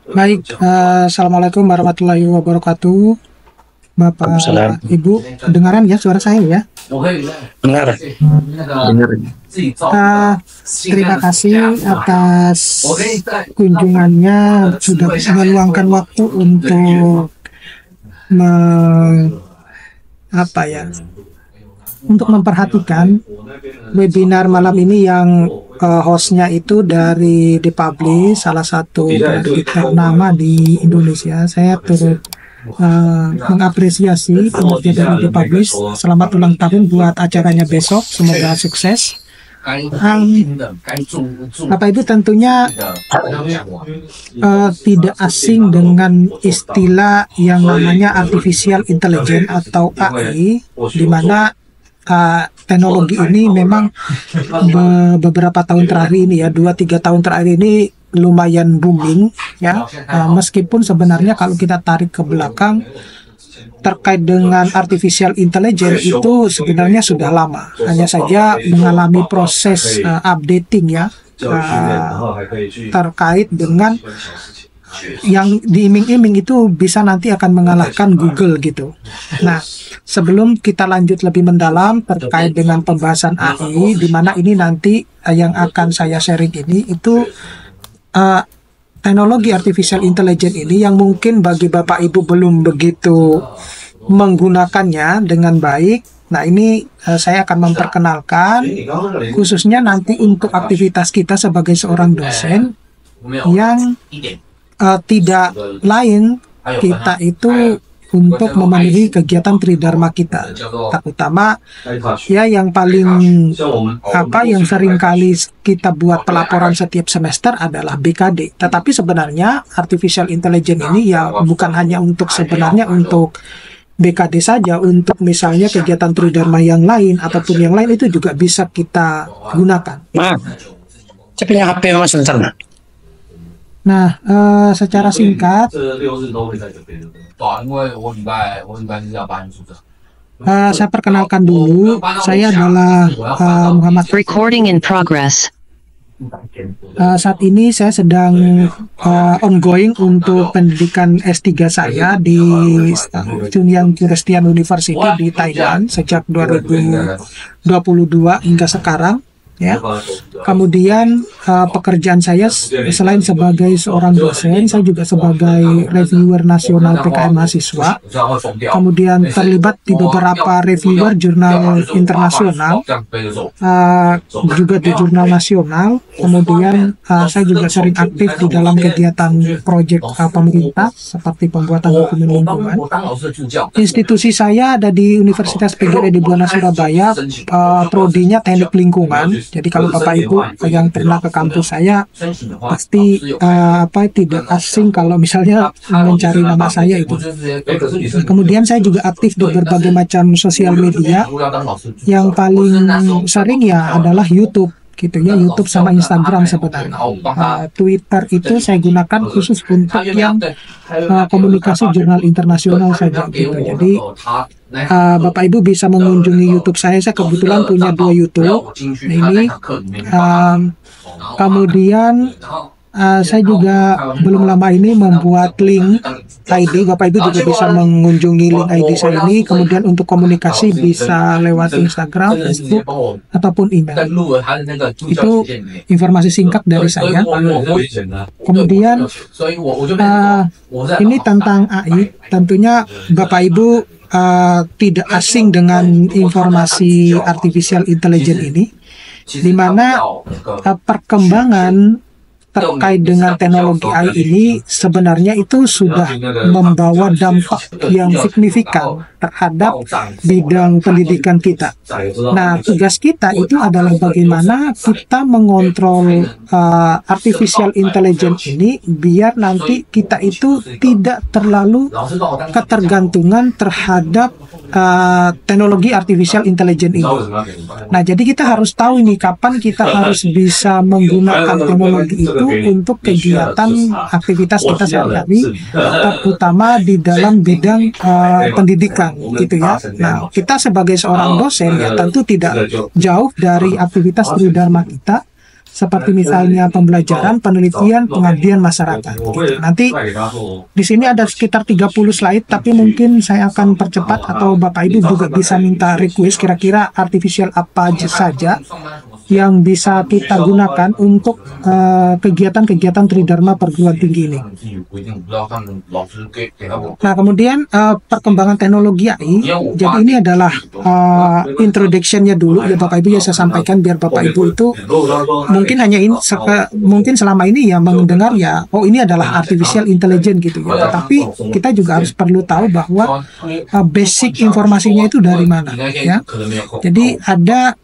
Baik, Assalamualaikum warahmatullahi wabarakatuh. Waalaikumsalam. Bapak, Ibu, kedengaran ya suara saya ya? Benar. Benar. Eh, Terima kasih atas kunjungannya, sudah meluangkan waktu untuk me- apa ya, untuk memperhatikan webinar malam ini yang hostnya itu dari Depublish, salah satu penerbit ternama di Indonesia. Saya turut mengapresiasi kinerja dari Depublish. Selamat ulang tahun buat acaranya besok, semoga sukses. Bapak Ibu tentunya tidak asing dengan istilah yang namanya artificial intelligence atau AI, di mana teknologi ini memang beberapa tahun terakhir ini ya, 2-3 tahun terakhir ini lumayan booming ya. Meskipun sebenarnya kalau kita tarik ke belakang terkait dengan artificial intelligence itu sebenarnya sudah lama, hanya saja mengalami proses updating ya, terkait dengan yang diiming-iming itu bisa nanti akan mengalahkan Google gitu. Nah, sebelum kita lanjut lebih mendalam terkait dengan pembahasan AI, di mana ini nanti yang akan saya sharing ini itu teknologi artificial intelligence ini yang mungkin bagi Bapak Ibu belum begitu menggunakannya dengan baik. Nah, ini saya akan memperkenalkan khususnya nanti untuk aktivitas kita sebagai seorang dosen yang tidak lain kita itu untuk memenuhi kegiatan Tridharma kita, terutama ya yang paling yang sering kali kita buat pelaporan setiap semester adalah BKD. Tetapi sebenarnya artificial intelligence ini ya bukan hanya untuk sebenarnya untuk BKD saja, untuk misalnya kegiatan Tridharma yang lain ataupun yang lain itu juga bisa kita gunakan. Maaf, saya punya HP mas sebentar. Nah, secara singkat, saya perkenalkan dulu, saya adalah Muhammad. Recording in progress. Saat ini saya sedang ongoing untuk pendidikan S3 saya di Chunyang Christian University di Thailand sejak 2022 hingga sekarang. Ya, kemudian pekerjaan saya selain sebagai seorang dosen, saya juga sebagai reviewer nasional PKM mahasiswa. Kemudian terlibat di beberapa reviewer jurnal internasional, juga di jurnal nasional. Kemudian saya juga sering aktif di dalam kegiatan proyek pemerintah seperti pembuatan dokumen lingkungan. Institusi saya ada di Universitas PGRI di Buana Surabaya, prodinya teknik lingkungan. Jadi kalau Bapak Ibu yang pernah ke kampus saya pasti tidak asing kalau misalnya mencari nama saya itu. Kemudian saya juga aktif di berbagai macam sosial media. Yang paling sering ya adalah YouTube gitu ya, YouTube sama Instagram sebenarnya. Twitter itu saya gunakan khusus untuk yang komunikasi jurnal internasional saja gitu. Jadi Bapak Ibu bisa mengunjungi YouTube saya. Saya kebetulan punya 2 YouTube. Nah, ini kemudian saya juga belum lama ini membuat link ID. Bapak Ibu juga bisa mengunjungi link ID saya ini. Kemudian untuk komunikasi bisa lewat Instagram, Facebook, ataupun email. Itu informasi singkat dari saya. Kemudian ini tentang AI. Tentunya Bapak Ibu tidak asing dengan informasi artificial intelligence ini, di mana perkembangan terkait dengan teknologi AI ini sebenarnya itu sudah membawa dampak yang signifikan terhadap bidang pendidikan kita. Nah, tugas kita itu adalah bagaimana kita mengontrol artificial intelligence ini biar nanti kita itu tidak terlalu ketergantungan terhadap teknologi artificial intelligence ini. Nah, jadi kita harus tahu ini kapan kita harus bisa menggunakan teknologi itu untuk kegiatan aktivitas kita sehari-hari, terutama di dalam bidang pendidikan gitu ya. Nah, kita sebagai seorang dosen ya tentu tidak jauh dari aktivitas Tridharma kita seperti misalnya pembelajaran, penelitian, pengabdian masyarakat. Gitu. Nanti di sini ada sekitar 30 slide, tapi mungkin saya akan percepat atau Bapak Ibu juga bisa minta request kira-kira artificial apa saja yang bisa kita gunakan untuk kegiatan-kegiatan Tridharma perguruan tinggi ini. Nah, kemudian perkembangan teknologi AI. Jadi ini adalah introduction-nya dulu ya Bapak Ibu, ya saya sampaikan biar Bapak Ibu itu mungkin hanya ini mungkin selama ini ya mendengar ya, oh ini adalah artificial intelligence gitu ya. Tetapi kita juga harus perlu tahu bahwa basic informasinya itu dari mana ya. Jadi ada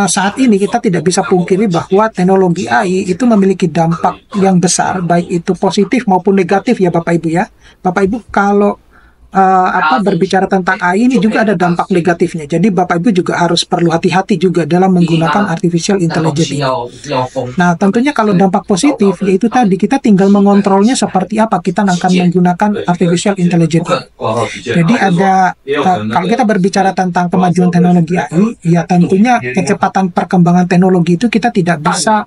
saat ini kita tidak bisa pungkiri bahwa teknologi AI itu memiliki dampak yang besar, baik itu positif maupun negatif ya Bapak Ibu ya. Bapak Ibu kalau berbicara tentang AI ini juga ada dampak negatifnya. Jadi Bapak Ibu juga harus perlu hati-hati juga dalam menggunakan artificial intelligence ini. Nah, tentunya kalau dampak positif yaitu tadi kita tinggal mengontrolnya seperti apa kita akan menggunakan artificial intelligence ini. Jadi ada kalau kita berbicara tentang kemajuan teknologi AI, ya tentunya kecepatan perkembangan teknologi itu kita tidak bisa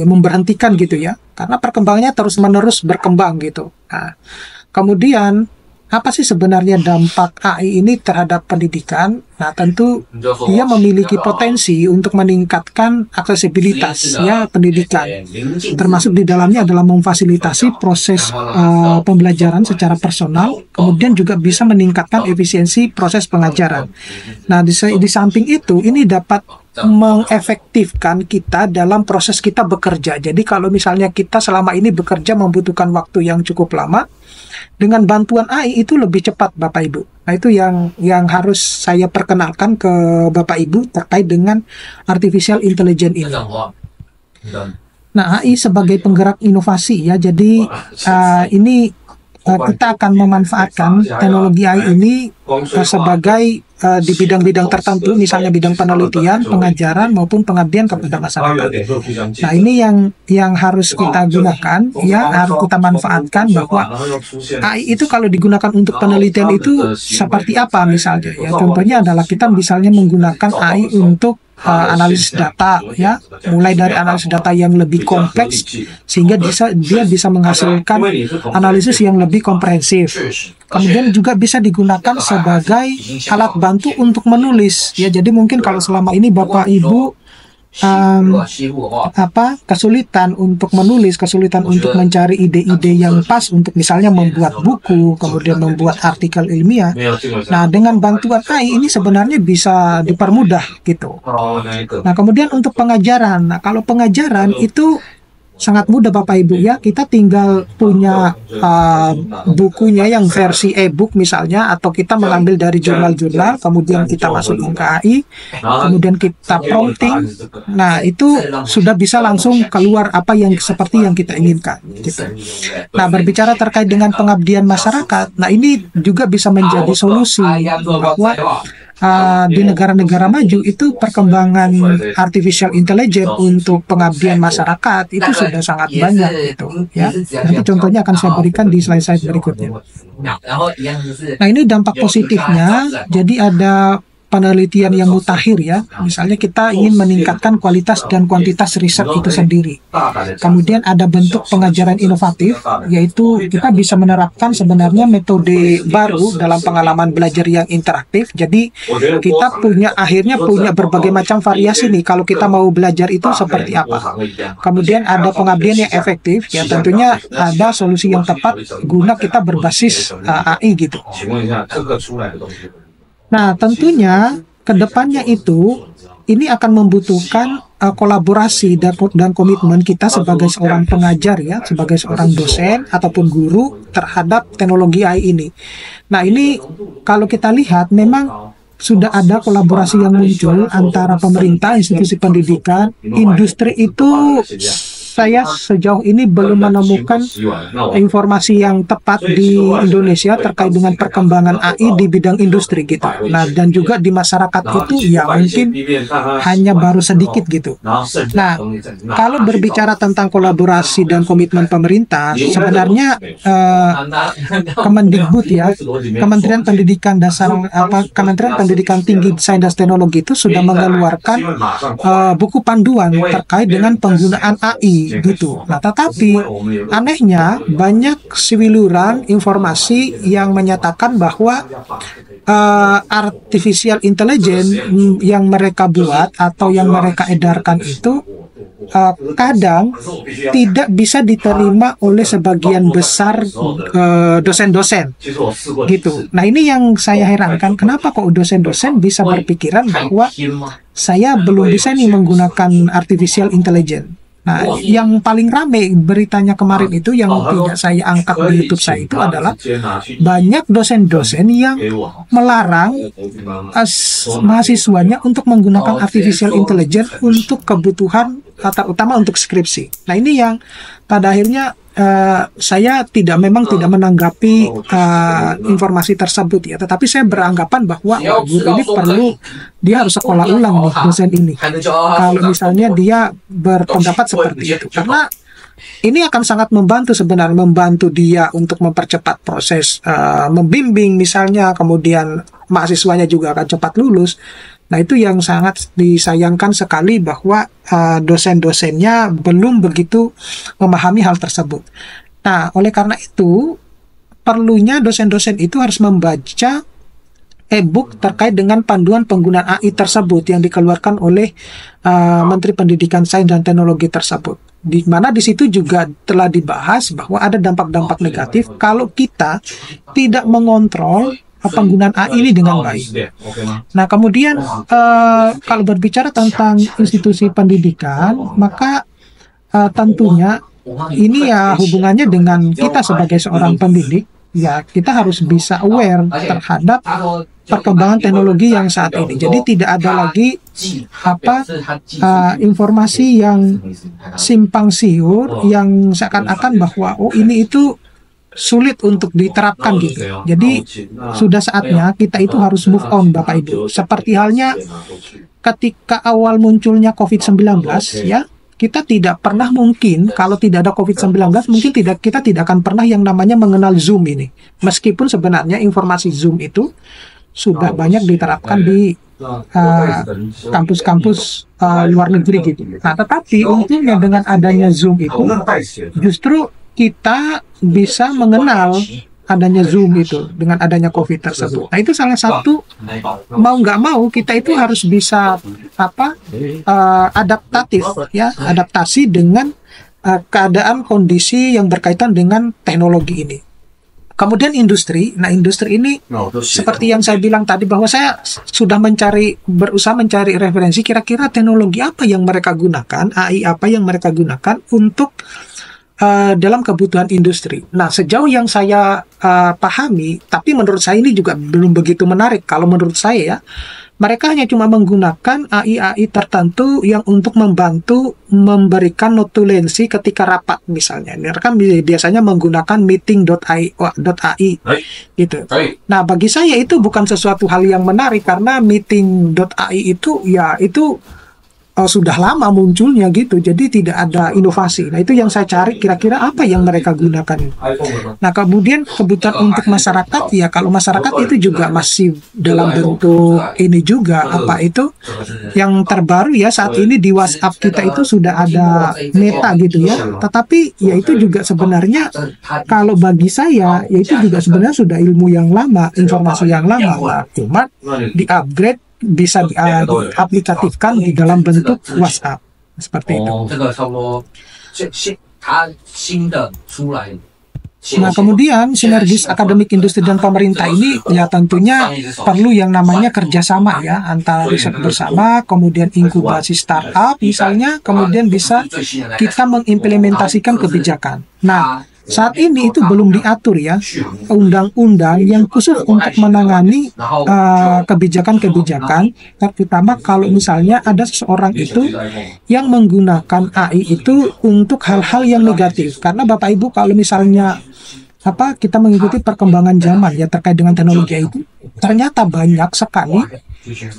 memberhentikan gitu ya. Karena perkembangannya terus-menerus berkembang gitu. Nah, kemudian, apa sih sebenarnya dampak AI ini terhadap pendidikan? Nah, tentu dia memiliki potensi untuk meningkatkan aksesibilitas ya pendidikan. Termasuk di dalamnya adalah memfasilitasi proses pembelajaran secara personal, kemudian juga bisa meningkatkan efisiensi proses pengajaran. Nah, di samping itu, ini dapat mengefektifkan kita dalam proses kita bekerja. Jadi kalau misalnya kita selama ini bekerja membutuhkan waktu yang cukup lama, dengan bantuan AI itu lebih cepat Bapak Ibu. Nah, itu yang harus saya perkenalkan ke Bapak Ibu terkait dengan artificial intelligence ini. Nah, AI sebagai penggerak inovasi ya. Jadi ini kita akan memanfaatkan teknologi AI ini sebagai di bidang-bidang tertentu, misalnya bidang penelitian, pengajaran maupun pengabdian kepada masyarakat. Nah, ini yang harus kita gunakan, ya harus kita manfaatkan bahwa AI itu kalau digunakan untuk penelitian itu seperti apa misalnya? Ya, contohnya adalah kita misalnya menggunakan AI untuk analisis data ya, mulai dari analisis data yang lebih kompleks sehingga dia bisa menghasilkan analisis yang lebih komprehensif. Kemudian juga bisa digunakan sebagai alat bantu untuk menulis ya. Jadi mungkin kalau selama ini Bapak Ibu kesulitan untuk menulis, kesulitan untuk mencari ide-ide yang pas untuk misalnya membuat buku, kemudian membuat artikel ilmiah. Nah, dengan bantuan AI ini sebenarnya bisa dipermudah gitu. Nah, kemudian untuk pengajaran. Nah, kalau pengajaran itu sangat mudah Bapak Ibu ya, kita tinggal punya bukunya yang versi e-book misalnya, atau kita mengambil dari jurnal-jurnal, kemudian kita masukin ke AI, kemudian kita prompting. Nah, itu sudah bisa langsung keluar apa yang seperti yang kita inginkan gitu. Nah, berbicara terkait dengan pengabdian masyarakat, nah ini juga bisa menjadi solusi bahwa di negara-negara maju itu perkembangan artificial intelligence untuk pengabdian masyarakat itu sudah sangat banyak gitu ya. Nanti contohnya akan saya berikan di slide-slide berikutnya. Nah, ini dampak positifnya. Jadi ada penelitian yang mutakhir ya. Misalnya kita ingin meningkatkan kualitas dan kuantitas riset itu sendiri. Kemudian ada bentuk pengajaran inovatif, yaitu kita bisa menerapkan sebenarnya metode baru dalam pengalaman belajar yang interaktif. Jadi kita akhirnya punya berbagai macam variasi nih kalau kita mau belajar itu seperti apa. Kemudian ada pengabdian yang efektif, ya tentunya ada solusi yang tepat guna kita berbasis AI gitu. Nah, tentunya ke depannya ini akan membutuhkan kolaborasi dan komitmen kita sebagai seorang pengajar ya, sebagai seorang dosen ataupun guru terhadap teknologi AI ini. Nah, ini kalau kita lihat memang sudah ada kolaborasi yang muncul antara pemerintah, institusi pendidikan, industri itu saya sejauh ini belum menemukan informasi yang tepat di Indonesia terkait dengan perkembangan AI di bidang industri gitu. Nah, dan juga di masyarakat itu ya mungkin hanya baru sedikit gitu. Nah, kalau berbicara tentang kolaborasi dan komitmen pemerintah, sebenarnya Kemendikbud ya, Kementerian Pendidikan Kementerian Pendidikan Tinggi Sains dan Teknologi itu sudah mengeluarkan buku panduan terkait dengan penggunaan AI gitu. Nah, tetapi anehnya banyak siwiluran informasi yang menyatakan bahwa artificial intelligence yang mereka buat atau yang mereka edarkan itu kadang tidak bisa diterima oleh sebagian besar dosen-dosen gitu. Nah, ini yang saya herankan, kenapa kok dosen-dosen bisa berpikiran bahwa saya belum bisa nih menggunakan artificial intelligence. Nah, yang paling rame beritanya kemarin itu yang tidak saya angkat di YouTube saya itu adalah banyak dosen-dosen yang melarang mahasiswanya untuk menggunakan artificial intelligence untuk kebutuhan terutama untuk skripsi. Nah, ini yang pada akhirnya saya memang tidak menanggapi informasi tersebut ya, tetapi saya beranggapan bahwa guru ini dia harus sekolah ulang nih, dosen ini, kalau misalnya dia berpendapat seperti itu, karena ini akan sangat membantu sebenarnya, membantu dia untuk mempercepat proses membimbing misalnya, kemudian mahasiswanya juga akan cepat lulus. Nah, itu yang sangat disayangkan sekali bahwa dosen-dosennya belum begitu memahami hal tersebut. Nah, oleh karena itu, perlunya dosen-dosen itu harus membaca e-book terkait dengan panduan penggunaan AI tersebut yang dikeluarkan oleh Menteri Pendidikan Sains dan Teknologi tersebut. Di mana di situ juga telah dibahas bahwa ada dampak-dampak negatif kalau kita tidak mengontrol penggunaan AI ini dengan baik. Nah, kemudian kalau berbicara tentang institusi pendidikan, maka tentunya ini ya hubungannya dengan kita sebagai seorang pendidik, ya kita harus bisa aware terhadap perkembangan teknologi yang saat ini. Jadi tidak ada lagi informasi yang simpang siur yang seakan-akan bahwa ini itu sulit untuk diterapkan gitu. Jadi sudah saatnya kita itu harus move on, Bapak Ibu. Seperti halnya ketika awal munculnya COVID-19 ya, kita tidak pernah mungkin kalau tidak ada COVID-19 mungkin kita tidak akan pernah yang namanya mengenal Zoom ini. Meskipun sebenarnya informasi Zoom itu sudah banyak diterapkan di kampus-kampus luar negeri gitu. Nah, tetapi untungnya dengan adanya Zoom itu justru kita bisa mengenal adanya Zoom itu dengan adanya COVID tersebut. Nah, itu salah satu, mau nggak mau kita itu harus bisa adaptasi dengan keadaan kondisi yang berkaitan dengan teknologi ini. Kemudian industri. Nah, industri ini seperti yang saya bilang tadi bahwa saya sudah berusaha mencari referensi kira-kira teknologi apa yang mereka gunakan, AI apa yang mereka gunakan untuk dalam kebutuhan industri. Nah, sejauh yang saya pahami, tapi menurut saya ini juga belum begitu menarik. Kalau menurut saya ya, mereka hanya cuma menggunakan AI tertentu yang untuk membantu memberikan notulensi ketika rapat misalnya. Mereka biasanya menggunakan meeting.ai gitu. Nah, bagi saya itu bukan sesuatu hal yang menarik karena meeting.ai itu ya itu sudah lama munculnya gitu, jadi tidak ada inovasi. Nah, itu yang saya cari kira-kira apa yang mereka gunakan. Nah, kemudian kebutuhan untuk masyarakat ya, kalau masyarakat itu juga masih dalam bentuk ini juga yang terbaru ya saat ini di WhatsApp kita itu sudah ada Meta gitu ya. Tetapi ya itu juga sebenarnya kalau bagi saya ya itu juga sebenarnya sudah ilmu yang lama, informasi yang lama, cuma di-upgrade bisa diaplikatifkan di dalam bentuk WhatsApp seperti itu. Nah, kemudian sinergis akademik, industri, dan pemerintah ini ya tentunya perlu yang namanya kerjasama ya antara riset bersama, kemudian inkubasi startup misalnya, kemudian bisa kita mengimplementasikan kebijakan. Nah, saat ini itu belum diatur ya undang-undang yang khusus untuk menangani kebijakan-kebijakan, terutama kalau misalnya ada seseorang itu yang menggunakan AI itu untuk hal-hal yang negatif. Karena Bapak Ibu kalau misalnya kita mengikuti perkembangan zaman ya terkait dengan teknologi itu, ternyata banyak sekali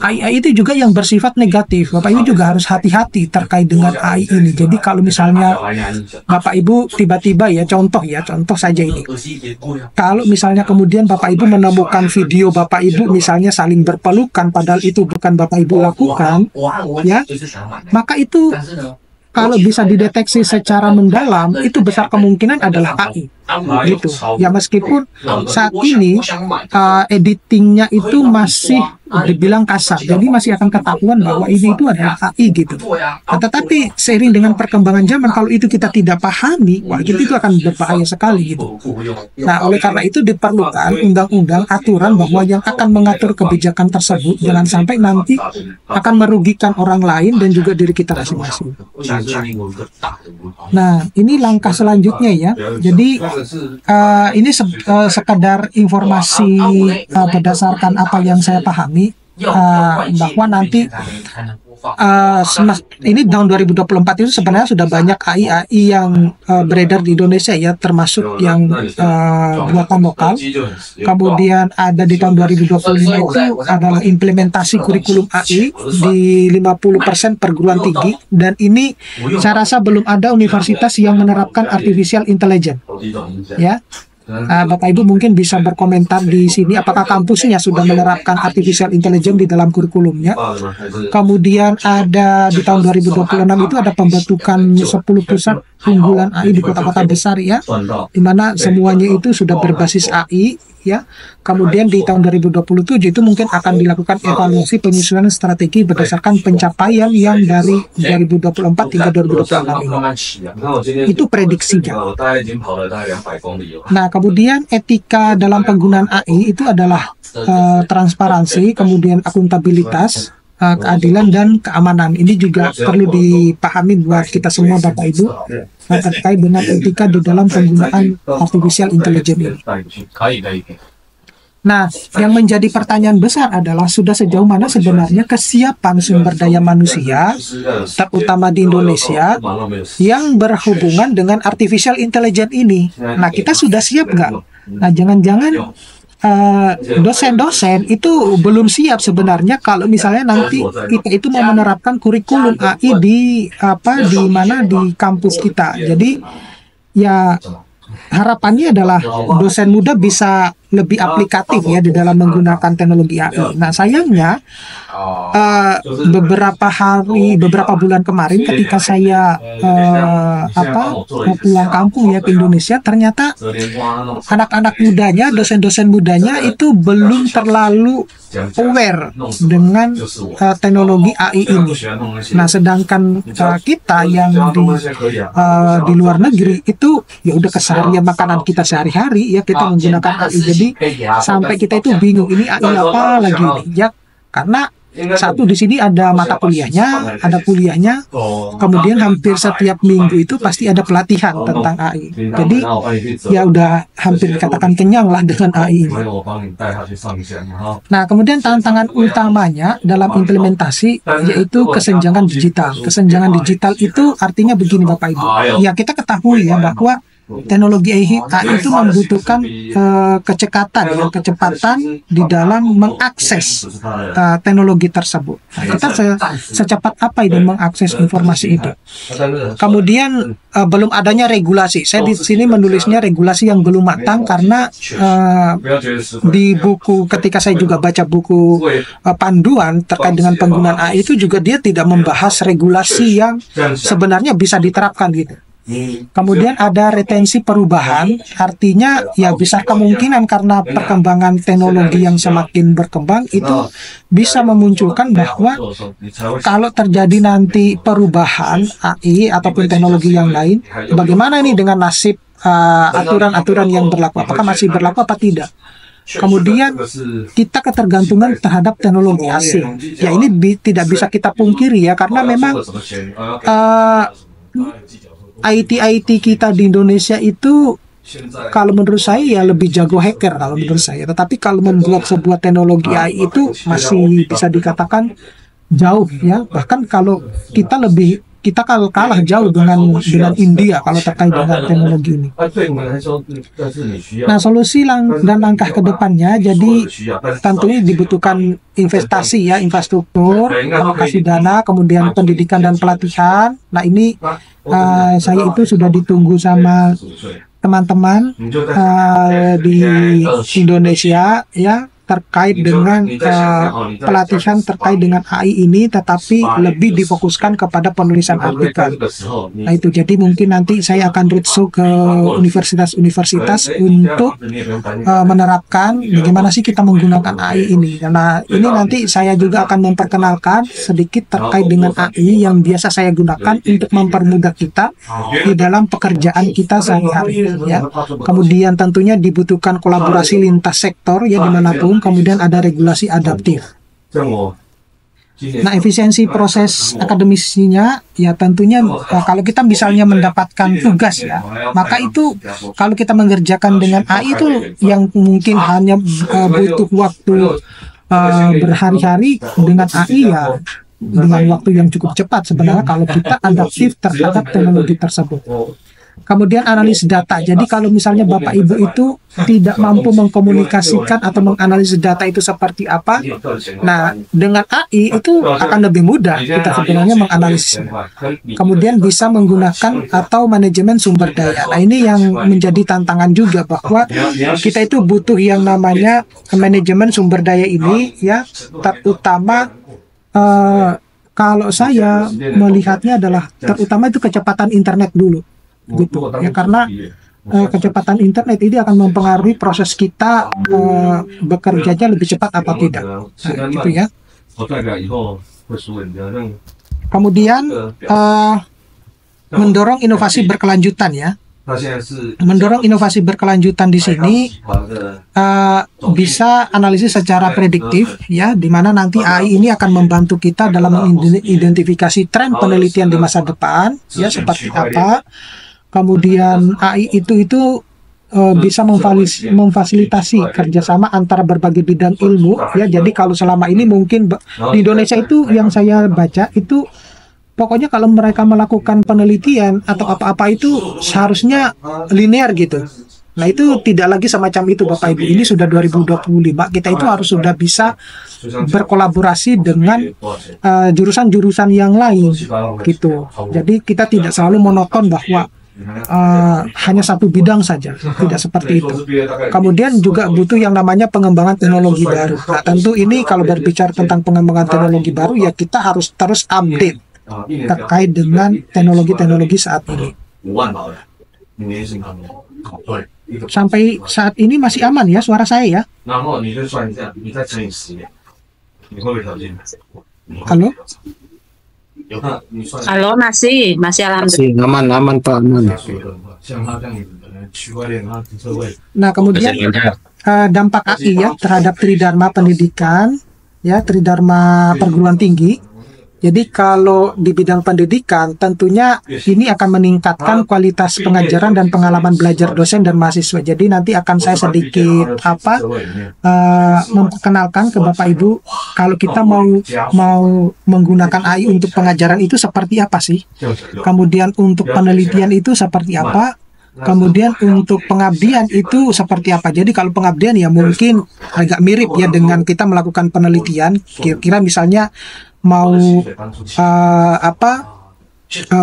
AI itu juga yang bersifat negatif. Bapak Ibu juga harus hati-hati terkait dengan AI ini. Jadi kalau misalnya Bapak Ibu tiba-tiba contoh saja ini. Kalau misalnya kemudian Bapak Ibu menemukan video Bapak Ibu misalnya saling berpelukan padahal itu bukan Bapak Ibu lakukan, ya, maka itu kalau bisa dideteksi secara mendalam, itu besar kemungkinan adalah AI. Gitu. Ya meskipun saat ini editingnya itu masih dibilang kasar, jadi masih akan ketahuan bahwa ini itu adalah AI gitu. Nah, tetapi seiring dengan perkembangan zaman, kalau itu kita tidak pahami, wah itu akan berbahaya sekali gitu. Nah, oleh karena itu diperlukan undang-undang aturan bahwa yang akan mengatur kebijakan tersebut jangan sampai nanti akan merugikan orang lain dan juga diri kita masing-masing. Nah, ini langkah selanjutnya ya. Jadi ini sekadar informasi berdasarkan apa yang saya pahami, bahwa nanti ini tahun 2024 itu sebenarnya sudah banyak AI yang beredar di Indonesia ya, termasuk yang buatan lokal. Kemudian ada di tahun 2025 itu adalah implementasi kurikulum AI di 50% perguruan tinggi, dan ini saya rasa belum ada universitas yang menerapkan artificial intelligence ya. Bapak Ibu mungkin bisa berkomentar di sini apakah kampusnya sudah menerapkan artificial intelligence di dalam kurikulumnya. Kemudian ada di tahun 2026 itu ada pembentukan 10 pusat unggulan AI di kota-kota besar ya, di mana semuanya itu sudah berbasis AI ya. Kemudian di tahun 2027 itu mungkin akan dilakukan evaluasi penyusunan strategi berdasarkan pencapaian yang dari 2024 hingga 2026 ini. Itu prediksinya. Nah, kemudian etika dalam penggunaan AI itu adalah transparansi, kemudian akuntabilitas, keadilan dan keamanan. Ini juga perlu dipahami buat kita semua Bapak Ibu terkait dengan etika di dalam penggunaan artificial intelligence ini. Nah, yang menjadi pertanyaan besar adalah sudah sejauh mana sebenarnya kesiapan sumber daya manusia, terutama di Indonesia, yang berhubungan dengan artificial intelligence ini. Nah, kita sudah siap nggak? Nah, jangan-jangan dosen-dosen itu belum siap sebenarnya kalau misalnya nanti kita itu mau menerapkan kurikulum AI di kampus kita. Jadi ya harapannya adalah dosen muda bisa lebih aplikatif ya di dalam menggunakan teknologi AI. Nah, sayangnya beberapa bulan kemarin ketika saya pulang kampung ya ke Indonesia, ternyata anak-anak mudanya, dosen-dosen mudanya itu belum terlalu aware dengan teknologi AI ini. Nah, sedangkan kita yang di luar negeri itu ya udah keseharian makanan kita sehari-hari ya kita menggunakan AI. Jadi sampai kita itu bingung ini AI apa lagi ini ya, karena satu di sini ada mata kuliahnya, kemudian hampir setiap minggu itu pasti ada pelatihan tentang AI. Jadi ya udah hampir dikatakan kenyang lah dengan AI ini. Nah, kemudian tantangan utamanya dalam implementasi yaitu kesenjangan digital. Kesenjangan digital itu artinya begini Bapak Ibu. Ya kita ketahui ya bahwa teknologi AI itu membutuhkan kecepatan di dalam mengakses teknologi tersebut. Nah, kita secepat apa ini mengakses informasi itu. Kemudian belum adanya regulasi. Saya di sini menulisnya regulasi yang belum matang karena di buku ketika saya juga baca buku panduan terkait dengan penggunaan AI itu juga dia tidak membahas regulasi yang sebenarnya bisa diterapkan gitu. Kemudian ada retensi perubahan, artinya ya bisa kemungkinan karena perkembangan teknologi yang semakin berkembang itu bisa memunculkan bahwa kalau terjadi nanti perubahan AI ataupun teknologi yang lain, bagaimana ini dengan nasib aturan-aturan yang berlaku, apakah masih berlaku apa tidak. Kemudian kita ketergantungan terhadap teknologi asing. Ya ini tidak bisa kita pungkiri ya, karena memang IT kita di Indonesia itu kalau menurut saya ya lebih jago hacker kalau menurut saya. Tetapi kalau membuat sebuah teknologi AI itu masih bisa dikatakan jauh ya. Bahkan kalau kita kalau kalah jauh dengan India kalau terkait dengan teknologi ini. Nah, solusi dan langkah ke depannya, jadi tentunya dibutuhkan investasi ya, infrastruktur, alokasi dana, kemudian pendidikan dan pelatihan. Nah, ini saya itu sudah ditunggu sama teman-teman di Indonesia ya, terkait dengan pelatihan terkait dengan AI ini, tetapi lebih difokuskan kepada penulisan artikel. Nah itu, jadi mungkin nanti saya akan roadshow ke universitas-universitas untuk menerapkan bagaimana sih kita menggunakan AI ini. Karena ini nanti saya juga akan memperkenalkan sedikit terkait dengan AI yang biasa saya gunakan untuk mempermudah kita di dalam pekerjaan kita sehari-hari ya. Kemudian tentunya dibutuhkan kolaborasi lintas sektor ya dimanapun. Kemudian ada regulasi adaptif. Nah, efisiensi proses akademisinya ya tentunya kalau kita misalnya mendapatkan tugas ya, maka itu kalau kita mengerjakan dengan AI itu yang mungkin hanya butuh waktu berhari-hari, dengan AI ya dengan waktu yang cukup cepat sebenarnya kalau kita adaptif terhadap teknologi tersebut. Kemudian analisis data. Jadi kalau misalnya Bapak Ibu itu tidak mampu mengkomunikasikan atau menganalisis data itu seperti apa, nah dengan AI itu akan lebih mudah kita sebenarnya menganalisisnya. Kemudian bisa menggunakan atau manajemen sumber daya. Nah ini yang menjadi tantangan juga, bahwa kita itu butuh yang namanya manajemen sumber daya ini ya, terutama kalau saya melihatnya adalah terutama itu kecepatan internet dulu. Gitu ya, karena kecepatan internet ini akan mempengaruhi proses kita bekerjanya lebih cepat apa tidak. Nah, gitu ya. Kemudian mendorong inovasi berkelanjutan ya. Mendorong inovasi berkelanjutan di sini bisa analisis secara prediktif ya, di mana nanti AI ini akan membantu kita dalam mengidentifikasi tren penelitian di masa depan ya, seperti apa. Kemudian AI itu bisa memfasilitasi kerjasama antara berbagai bidang ilmu ya. Jadi kalau selama ini mungkin di Indonesia itu yang saya baca itu pokoknya kalau mereka melakukan penelitian atau apa-apa itu seharusnya linear gitu. Nah itu tidak lagi semacam itu Bapak Ibu. Ini sudah 2025, kita itu harus sudah bisa berkolaborasi dengan jurusan-jurusan yang lain gitu. Jadi kita tidak selalu monoton bahwa hanya satu bidang saja, tidak seperti itu. Kemudian juga butuh yang namanya pengembangan teknologi baru. Nah tentu ini kalau berbicara tentang pengembangan teknologi baru ya, kita harus terus update terkait dengan teknologi-teknologi saat ini. Sampai saat ini masih aman ya suara saya ya? Halo? Halo, masih alhamdulillah. Aman Pak, aman. Nah kemudian dampak AI ya terhadap tridharma pendidikan ya, tridharma perguruan tinggi. Jadi kalau di bidang pendidikan tentunya ini akan meningkatkan kualitas pengajaran dan pengalaman belajar dosen dan mahasiswa. Jadi nanti akan saya sedikit memperkenalkan ke Bapak Ibu kalau kita mau menggunakan AI untuk pengajaran itu seperti apa sih. Kemudian untuk penelitian itu seperti apa. Kemudian untuk pengabdian itu seperti apa. Jadi kalau pengabdian ya mungkin agak mirip ya dengan kita melakukan penelitian. Kira-kira misalnya mau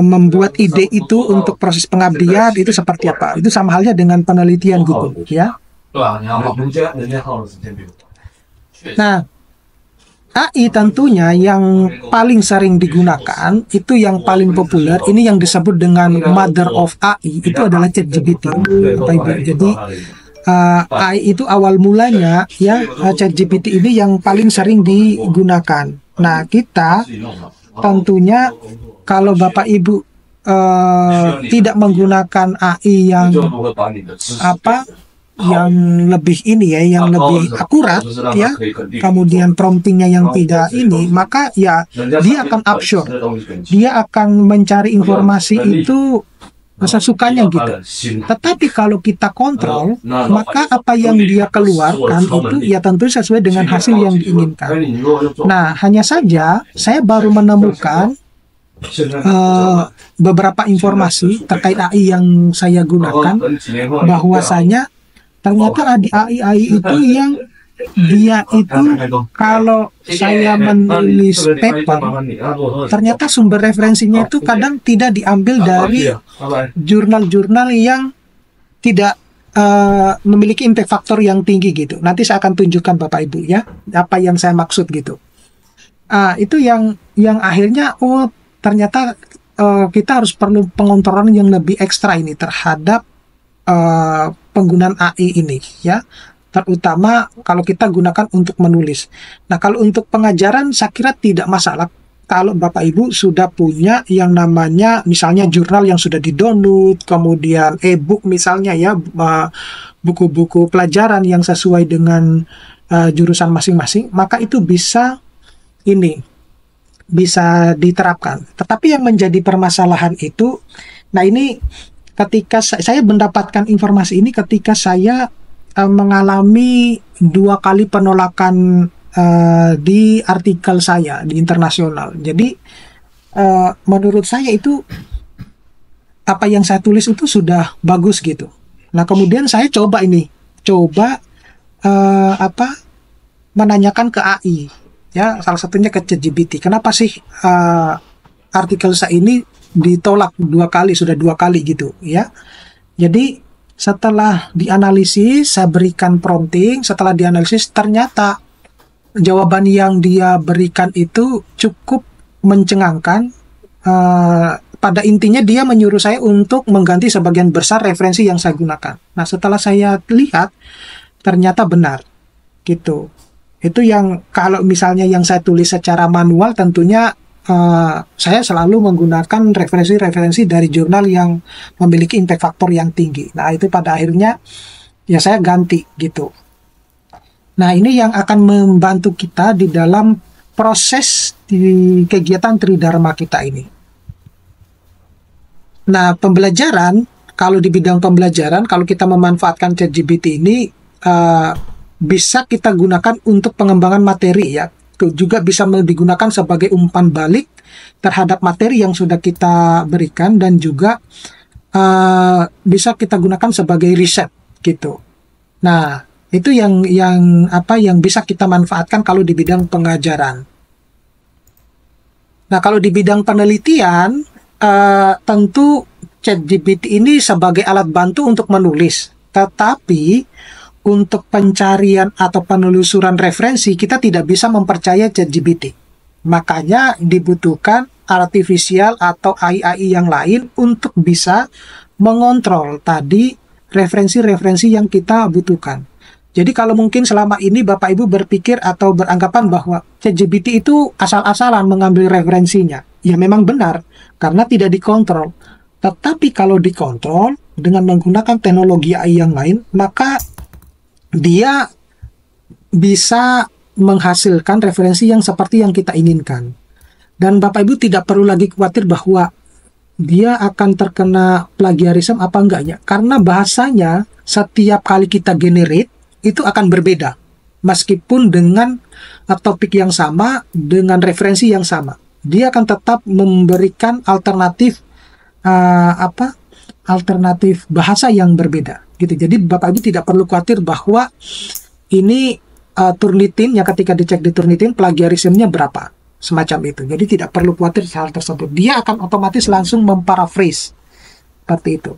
membuat ide itu untuk proses pengabdian itu seperti apa. Itu sama halnya dengan penelitian gitu ya. Nah, AI tentunya yang paling sering digunakan itu yang paling populer ini yang disebut dengan mother of AI itu adalah ChatGPT. Jadi AI itu awal mulanya ya, ChatGPT ini yang paling sering digunakan. Nah kita tentunya kalau Bapak Ibu tidak menggunakan AI yang yang lebih ini ya, yang lebih akurat ya, kemudian promptingnya yang tidak ini, maka ya dia akan absurd, dia akan mencari informasi itu sukanya gitu. Tetapi kalau kita kontrol, maka apa yang dia keluarkan itu ya tentu sesuai dengan hasil yang diinginkan. Nah, hanya saja saya baru menemukan beberapa informasi terkait AI yang saya gunakan, bahwasanya ternyata di AI itu yang dia itu, kalau saya menulis paper, ternyata sumber referensinya itu kadang tidak diambil dari jurnal-jurnal yang tidak memiliki impact factor yang tinggi gitu. Nanti saya akan tunjukkan Bapak Ibu ya, apa yang saya maksud gitu. Itu yang akhirnya ternyata kita harus perlu pengontrolan yang lebih ekstra ini terhadap penggunaan AI ini ya. Terutama kalau kita gunakan untuk menulis. Nah, kalau untuk pengajaran saya kira tidak masalah kalau Bapak Ibu sudah punya yang namanya misalnya jurnal yang sudah di-download, kemudian e-book misalnya ya, buku-buku pelajaran yang sesuai dengan jurusan masing-masing, maka itu bisa diterapkan. Tetapi yang menjadi permasalahan itu, nah ini ketika saya mendapatkan informasi ini ketika saya mengalami 2 kali penolakan di artikel saya di internasional. Jadi menurut saya itu apa yang saya tulis itu sudah bagus gitu. Nah, kemudian saya coba menanyakan ke AI ya, salah satunya ke ChatGPT. Kenapa sih artikel saya ini ditolak 2 kali, sudah 2 kali gitu ya. Jadi setelah dianalisis, saya berikan prompting, setelah dianalisis ternyata jawaban yang dia berikan itu cukup mencengangkan. Pada intinya dia menyuruh saya untuk mengganti sebagian besar referensi yang saya gunakan. Nah, setelah saya lihat ternyata benar gitu. Itu yang kalau misalnya yang saya tulis secara manual, tentunya saya selalu menggunakan referensi-referensi dari jurnal yang memiliki impact factor yang tinggi. Nah, itu pada akhirnya ya saya ganti gitu. Nah, ini yang akan membantu kita di dalam proses di kegiatan Tridharma kita ini. Nah, pembelajaran, kalau di bidang pembelajaran, kalau kita memanfaatkan ChatGPT ini bisa kita gunakan untuk pengembangan materi ya. Juga bisa digunakan sebagai umpan balik terhadap materi yang sudah kita berikan, dan juga bisa kita gunakan sebagai riset gitu. Nah, itu yang bisa kita manfaatkan kalau di bidang pengajaran. Nah, kalau di bidang penelitian, tentu ChatGPT ini sebagai alat bantu untuk menulis, tetapi untuk pencarian atau penelusuran referensi kita tidak bisa mempercayai ChatGPT. Makanya dibutuhkan artificial atau AI yang lain untuk bisa mengontrol tadi referensi-referensi yang kita butuhkan. Jadi kalau mungkin selama ini Bapak Ibu berpikir atau beranggapan bahwa ChatGPT itu asal-asalan mengambil referensinya, ya memang benar karena tidak dikontrol. Tetapi kalau dikontrol dengan menggunakan teknologi AI yang lain, maka dia bisa menghasilkan referensi yang seperti yang kita inginkan. Dan Bapak Ibu tidak perlu lagi khawatir bahwa dia akan terkena plagiarisme apa enggaknya. Karena bahasanya setiap kali kita generate itu akan berbeda. Meskipun dengan topik yang sama, dengan referensi yang sama. Dia akan tetap memberikan alternatif alternatif bahasa yang berbeda. Gitu. Jadi Bapak Ibu tidak perlu khawatir bahwa ini Turnitin yang ketika dicek di Turnitin plagiarismenya berapa, semacam itu. Jadi tidak perlu khawatir hal tersebut. Dia akan otomatis langsung memparaphrase seperti itu.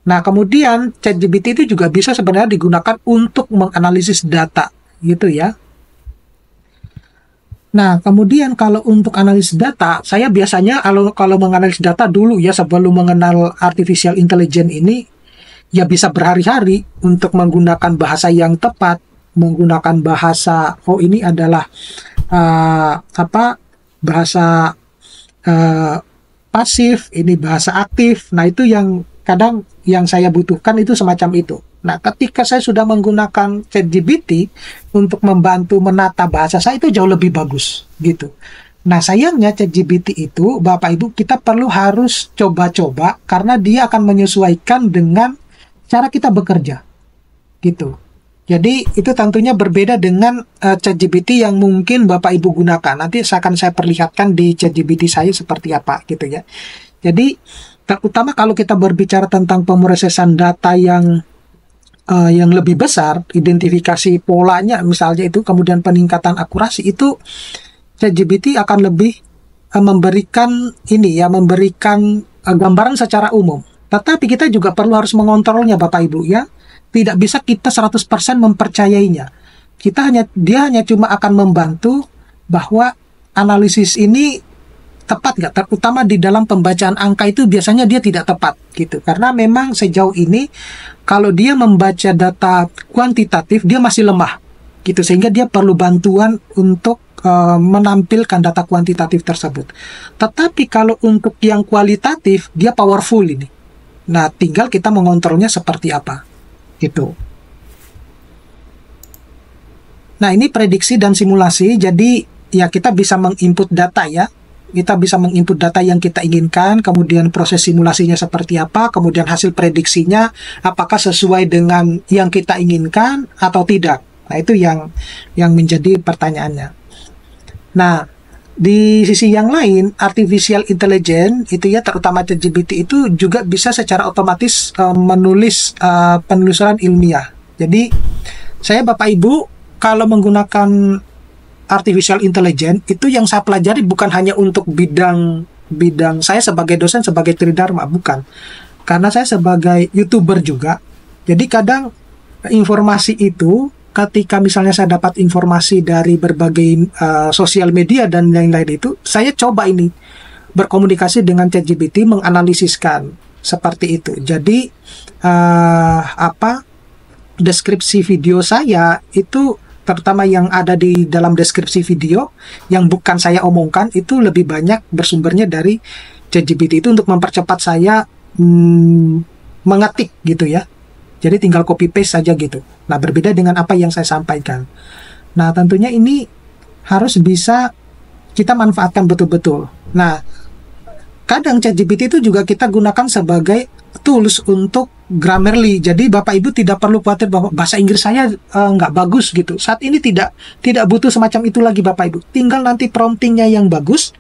Nah, kemudian ChatGPT itu juga bisa sebenarnya digunakan untuk menganalisis data, gitu ya. Nah, kemudian kalau untuk analisis data, saya biasanya kalau menganalisis data dulu ya, sebelum mengenal artificial intelligence ini, ya bisa berhari-hari untuk menggunakan bahasa yang tepat, menggunakan bahasa, ini adalah bahasa pasif, ini bahasa aktif. Nah, itu yang kadang yang saya butuhkan itu semacam itu. Nah, ketika saya sudah menggunakan ChatGPT untuk membantu menata bahasa saya, itu jauh lebih bagus gitu. Nah, sayangnya ChatGPT itu, Bapak Ibu, kita harus coba-coba karena dia akan menyesuaikan dengan cara kita bekerja, gitu. Jadi, itu tentunya berbeda dengan ChatGPT yang mungkin Bapak Ibu gunakan. Nanti akan saya perlihatkan di ChatGPT saya seperti apa, gitu ya. Jadi, terutama kalau kita berbicara tentang pemrosesan data yang lebih besar, identifikasi polanya misalnya itu, kemudian peningkatan akurasi itu, ChatGPT akan lebih memberikan gambaran secara umum. Tetapi kita juga harus mengontrolnya, Bapak Ibu, ya. Tidak bisa kita 100% mempercayainya. Dia hanya cuma akan membantu bahwa analisis ini tepat nggak, terutama di dalam pembacaan angka itu biasanya dia tidak tepat, gitu. Karena memang sejauh ini kalau dia membaca data kuantitatif dia masih lemah, gitu, sehingga dia perlu bantuan untuk menampilkan data kuantitatif tersebut. Tetapi kalau untuk yang kualitatif dia powerful ini. Nah, tinggal kita mengontrolnya seperti apa, gitu. Nah, ini prediksi dan simulasi. Jadi ya kita bisa menginput data, ya. Kita bisa menginput data yang kita inginkan, kemudian proses simulasinya seperti apa, kemudian hasil prediksinya apakah sesuai dengan yang kita inginkan atau tidak. Nah, itu yang menjadi pertanyaannya. Nah, di sisi yang lain, artificial intelligence itu ya, terutama ChatGPT itu juga bisa secara otomatis menulis penelusuran ilmiah. Jadi, saya Bapak Ibu kalau menggunakan artificial intelligence itu yang saya pelajari bukan hanya untuk bidang saya sebagai dosen, sebagai tridharma, bukan. Karena saya sebagai YouTuber juga. Jadi kadang informasi itu, ketika misalnya saya dapat informasi dari berbagai sosial media dan lain-lain itu, saya coba ini berkomunikasi dengan ChatGPT, menganalisiskan seperti itu. Jadi deskripsi video saya itu, terutama yang ada di dalam deskripsi video yang bukan saya omongkan, itu lebih banyak bersumbernya dari ChatGPT itu untuk mempercepat saya mengetik, gitu ya. Jadi tinggal copy paste saja gitu. Nah, berbeda dengan apa yang saya sampaikan. Nah, tentunya ini harus bisa kita manfaatkan betul-betul. Nah, kadang ChatGPT itu juga kita gunakan sebagai tools untuk Grammarly. Jadi Bapak Ibu tidak perlu khawatir bahwa bahasa Inggris saya nggak bagus gitu. Saat ini tidak butuh semacam itu lagi, Bapak Ibu. Tinggal nanti promptingnya yang bagus,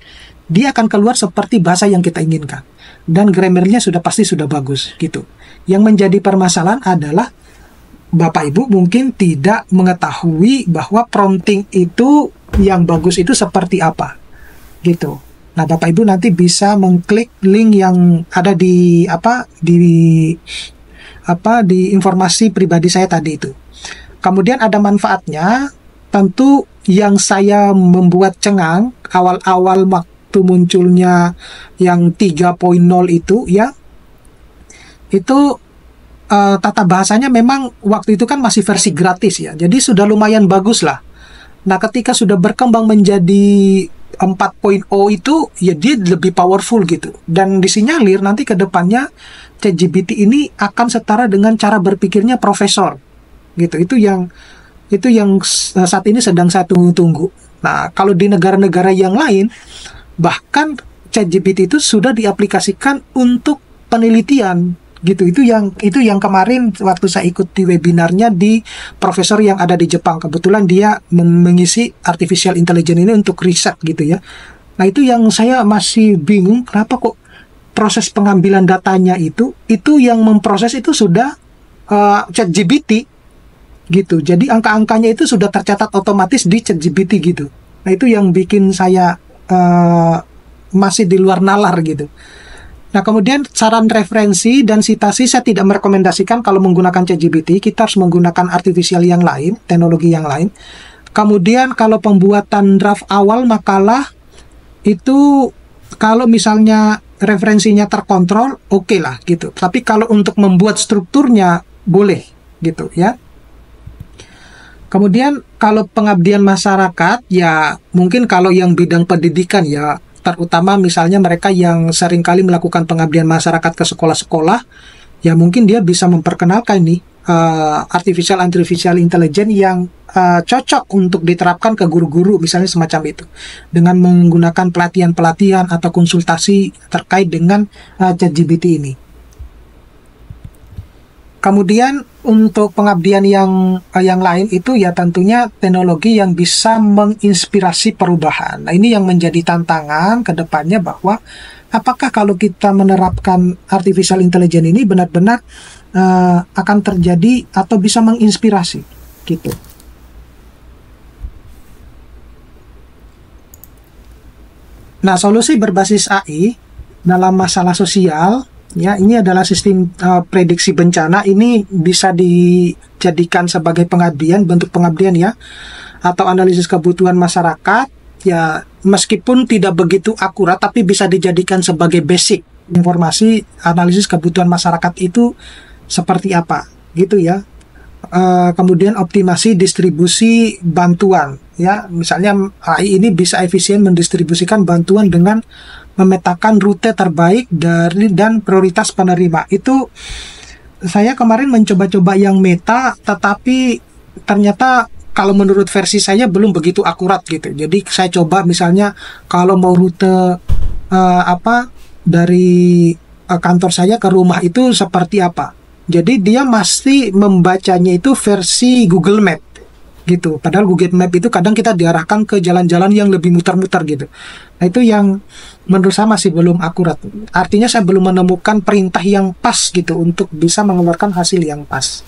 dia akan keluar seperti bahasa yang kita inginkan. Dan Grammarly-nya pasti sudah bagus gitu. Yang menjadi permasalahan adalah Bapak Ibu mungkin tidak mengetahui bahwa prompting itu yang bagus itu seperti apa, gitu. Nah, Bapak Ibu nanti bisa mengklik link yang ada di informasi pribadi saya tadi itu. Kemudian ada manfaatnya, tentu yang saya membuat cengang awal-awal waktu munculnya yang 3.0 itu ya. Itu tata bahasanya memang waktu itu kan masih versi gratis ya, jadi sudah lumayan bagus lah. Nah, ketika sudah berkembang menjadi 4.0 itu ya dia lebih powerful gitu, dan disinyalir nanti ke depannya ChatGPT ini akan setara dengan cara berpikirnya profesor gitu. Itu yang saat ini sedang saya tunggu-tunggu. Nah, kalau di negara-negara yang lain bahkan ChatGPT itu sudah diaplikasikan untuk penelitian gitu. Itu yang kemarin waktu saya ikut di webinarnya di profesor yang ada di Jepang. Kebetulan dia mengisi artificial intelligence ini untuk riset gitu ya. Nah, itu yang saya masih bingung, kenapa kok proses pengambilan datanya itu yang memproses itu sudah ChatGPT gitu. Jadi angka-angkanya itu sudah tercatat otomatis di ChatGPT gitu. Nah, itu yang bikin saya masih di luar nalar gitu. Nah, kemudian saran referensi dan citasi saya tidak merekomendasikan kalau menggunakan ChatGPT. Kita harus menggunakan artificial yang lain, teknologi yang lain. Kemudian kalau pembuatan draft awal makalah itu kalau misalnya referensinya terkontrol, oke lah gitu. Tapi kalau untuk membuat strukturnya boleh gitu ya. Kemudian kalau pengabdian masyarakat ya mungkin kalau yang bidang pendidikan ya, terutama misalnya mereka yang seringkali melakukan pengabdian masyarakat ke sekolah-sekolah, ya mungkin dia bisa memperkenalkan nih artificial intelligence yang cocok untuk diterapkan ke guru-guru misalnya semacam itu, dengan menggunakan pelatihan-pelatihan atau konsultasi terkait dengan ChatGPT ini. Kemudian untuk pengabdian yang lain itu ya tentunya teknologi yang bisa menginspirasi perubahan. Nah, ini yang menjadi tantangan ke depannya, bahwa apakah kalau kita menerapkan artificial intelligence ini benar-benar akan terjadi atau bisa menginspirasi gitu. Nah, solusi berbasis AI dalam masalah sosial, ya, ini adalah sistem prediksi bencana. Ini bisa dijadikan sebagai pengabdian, bentuk pengabdian ya, atau analisis kebutuhan masyarakat. Ya, meskipun tidak begitu akurat, tapi bisa dijadikan sebagai basic informasi analisis kebutuhan masyarakat itu seperti apa, gitu ya. Kemudian optimasi distribusi bantuan, ya, misalnya AI ini bisa efisien mendistribusikan bantuan dengan memetakan rute terbaik dari dan prioritas penerima. Itu saya kemarin mencoba-coba yang Meta, tetapi ternyata kalau menurut versi saya belum begitu akurat gitu. Jadi saya coba misalnya kalau mau rute dari kantor saya ke rumah itu seperti apa. Jadi dia masih membacanya itu versi Google Map gitu. Padahal Google Map itu kadang kita diarahkan ke jalan-jalan yang lebih muter-muter gitu. Nah, itu yang menurut saya masih belum akurat. Artinya saya belum menemukan perintah yang pas gitu untuk bisa mengeluarkan hasil yang pas.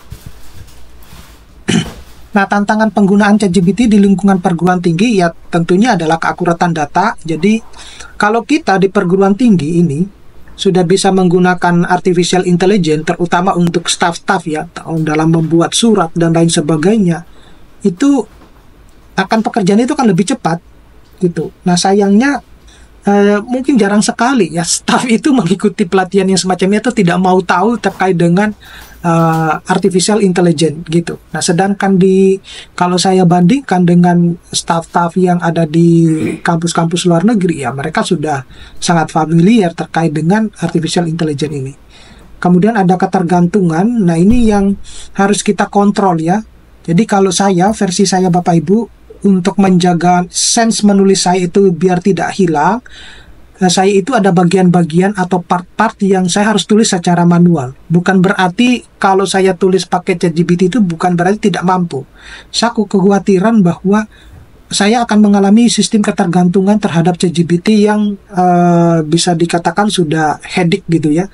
Nah, tantangan penggunaan ChatGPT di lingkungan perguruan tinggi ya tentunya adalah keakuratan data. Jadi kalau kita di perguruan tinggi ini sudah bisa menggunakan artificial intelligence, terutama untuk staff-staff ya, dalam membuat surat dan lain sebagainya, itu akan pekerjaan itu akan lebih cepat gitu. Nah, sayangnya mungkin jarang sekali ya staff itu mengikuti pelatihan yang semacamnya, atau tidak mau tahu terkait dengan artificial intelligence gitu. Nah, sedangkan kalau saya bandingkan dengan staff-staff yang ada di kampus-kampus luar negeri, ya mereka sudah sangat familiar terkait dengan artificial intelligence ini. Kemudian ada ketergantungan. Nah, ini yang harus kita kontrol ya. Jadi kalau versi saya Bapak Ibu, untuk menjaga sense menulis saya itu biar tidak hilang, saya itu ada bagian-bagian atau part-part yang saya harus tulis secara manual. Bukan berarti kalau saya tulis pakai ChatGPT itu bukan berarti tidak mampu. Saya kekhawatiran bahwa saya akan mengalami sistem ketergantungan terhadap ChatGPT yang bisa dikatakan sudah headache gitu ya.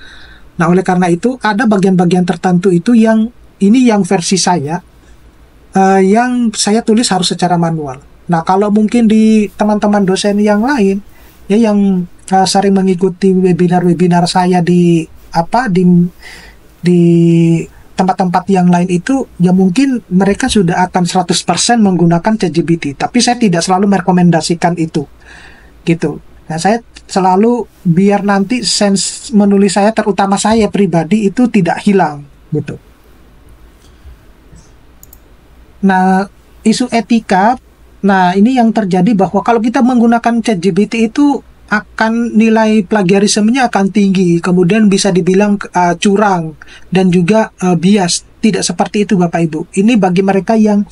Nah, oleh karena itu ada bagian-bagian tertentu itu yang versi saya yang saya tulis harus secara manual. Nah, kalau mungkin di teman-teman dosen yang lain ya, yang sering mengikuti webinar-webinar saya di tempat-tempat yang lain itu, ya mungkin mereka sudah akan 100% menggunakan ChatGPT. Tapi saya tidak selalu merekomendasikan itu gitu. Nah, saya selalu biar nanti sense menulis saya, terutama saya pribadi, itu tidak hilang gitu. Nah, isu etika, nah ini yang terjadi bahwa kalau kita menggunakan ChatGPT itu akan nilai plagiarismenya akan tinggi, kemudian bisa dibilang curang dan juga bias. Tidak seperti itu Bapak Ibu. Ini bagi mereka yang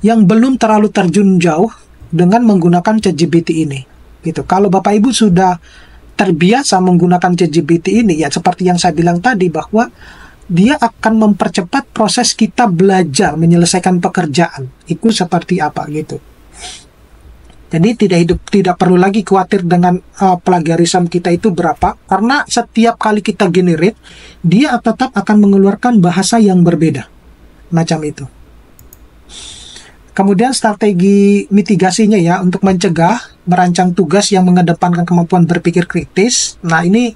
yang belum terlalu terjun jauh dengan menggunakan ChatGPT ini. Gitu. Kalau Bapak Ibu sudah terbiasa menggunakan ChatGPT ini, ya seperti yang saya bilang tadi, bahwa dia akan mempercepat proses kita belajar menyelesaikan pekerjaan. Itu seperti apa gitu. Jadi tidak perlu lagi khawatir dengan plagiarisme kita itu berapa, karena setiap kali kita generate, dia tetap akan mengeluarkan bahasa yang berbeda. Macam itu. Kemudian strategi mitigasinya ya, untuk mencegah, merancang tugas yang mengedepankan kemampuan berpikir kritis. Nah, ini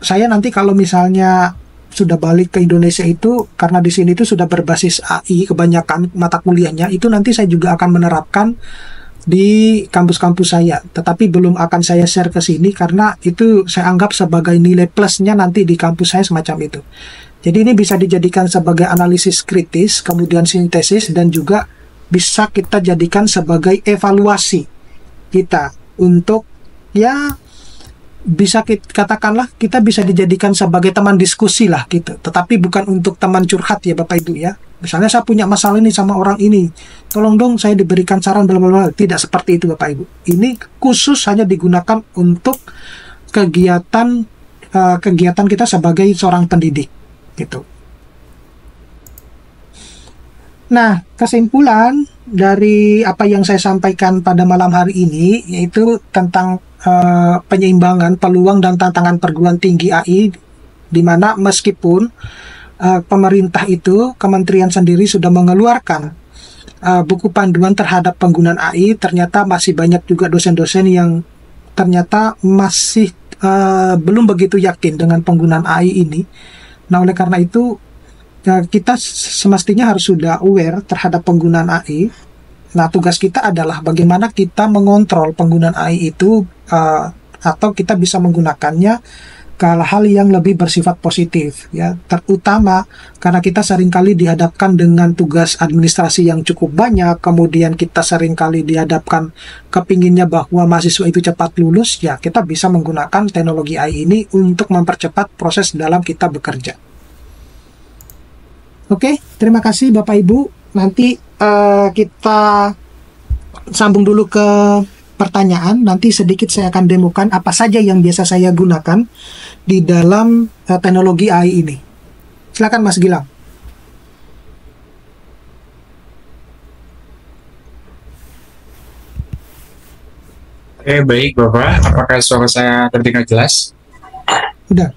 saya nanti kalau misalnya sudah balik ke Indonesia itu, karena di sini itu sudah berbasis AI kebanyakan mata kuliahnya, itu nanti saya juga akan menerapkan di kampus-kampus saya, tetapi belum akan saya share ke sini karena itu saya anggap sebagai nilai plusnya nanti di kampus saya semacam itu. Jadi ini bisa dijadikan sebagai analisis kritis, kemudian sintesis, dan juga bisa kita jadikan sebagai evaluasi kita untuk ya bisa katakanlah kita bisa dijadikan sebagai teman diskusi lah gitu, tetapi bukan untuk teman curhat ya Bapak Ibu ya. Misalnya saya punya masalah ini sama orang ini, tolong dong saya diberikan saran bla bla bla. Tidak seperti itu Bapak Ibu. Ini khusus hanya digunakan untuk kegiatan kegiatan kita sebagai seorang pendidik gitu. Nah, kesimpulan dari apa yang saya sampaikan pada malam hari ini yaitu tentang penyeimbangan peluang dan tantangan perguruan tinggi AI, di mana meskipun pemerintah itu, kementerian sendiri sudah mengeluarkan buku panduan terhadap penggunaan AI, ternyata masih banyak juga dosen-dosen yang ternyata masih belum begitu yakin dengan penggunaan AI ini. Nah, oleh karena itu kita semestinya harus sudah aware terhadap penggunaan AI. Nah, tugas kita adalah bagaimana kita mengontrol penggunaan AI itu atau kita bisa menggunakannya ke hal yang lebih bersifat positif ya, terutama karena kita seringkali dihadapkan dengan tugas administrasi yang cukup banyak, kemudian kita seringkali dihadapkan kepinginnya bahwa mahasiswa itu cepat lulus, ya kita bisa menggunakan teknologi AI ini untuk mempercepat proses dalam kita bekerja. Oke, terima kasih Bapak Ibu. Nanti kita sambung dulu ke pertanyaan. Nanti sedikit saya akan demokan apa saja yang biasa saya gunakan di dalam teknologi AI ini. Silakan Mas Gilang. Oke, baik Bapak. Apakah suara saya terdengar jelas? Udah.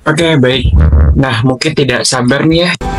Oke, baik. Nah, mungkin tidak sabar nih ya